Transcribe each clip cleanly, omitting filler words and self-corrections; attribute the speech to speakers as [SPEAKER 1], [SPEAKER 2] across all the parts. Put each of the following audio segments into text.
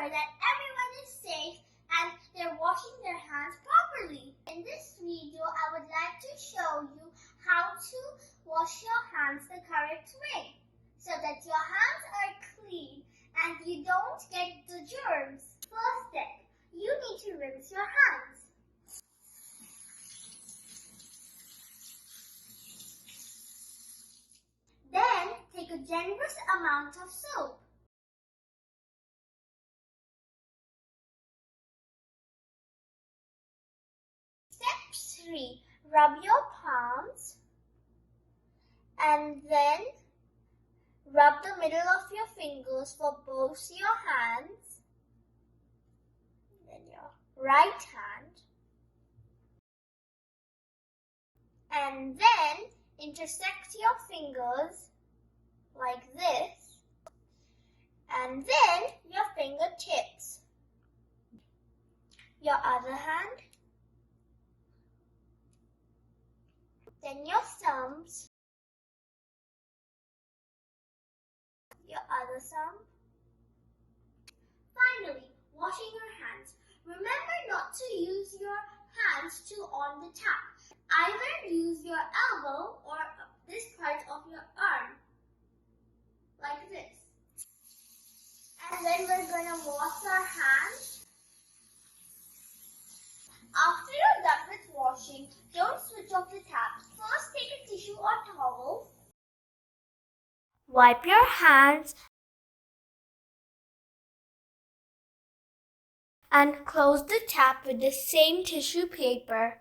[SPEAKER 1] sure that everyone is safe and they're washing their hands properly. In this video, I would like to show you how to wash your hands the correct way so that your hands are clean and you don't get the germs. First step, you need to rinse your hands. Then take a generous amount of soap. Step 3. Rub your palms and then rub the middle of your fingers for both your hands, then your right hand, and then intersect your fingers like this, and then your fingertips, your other hand, then your thumbs, your other thumb. Finally, washing your hands. Remember not to use your hands on the tap. Either use your elbow or this part of your arm, like this. And then we're going to wash our hands. After you're done with washing, don't switch off the tap. First, take a tissue or towel. Wipe your hands and close the tap with the same tissue paper.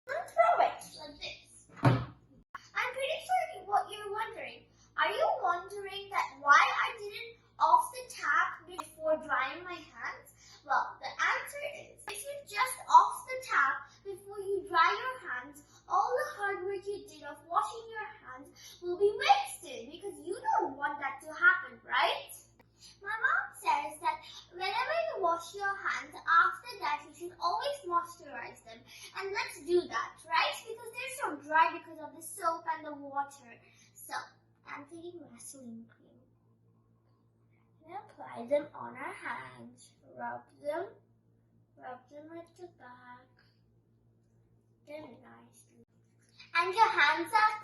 [SPEAKER 1] And throw it like this. I'm pretty sure what you're wondering. Are you wondering that why I didn't off the tap before drying my hands? Well, the answer is, if you just off the tap before you dry your hands, all the hard work you did of washing your hands will be wasted because you don't want that to happen, right? My mom says that whenever you wash your hands, after that you should always moisturize them. And let's do that, right? Because they're so dry because of the soap and the water. So, I'm taking Vaseline cream. And apply them on our hands. Rub them at the back. Very nicely. And your hands are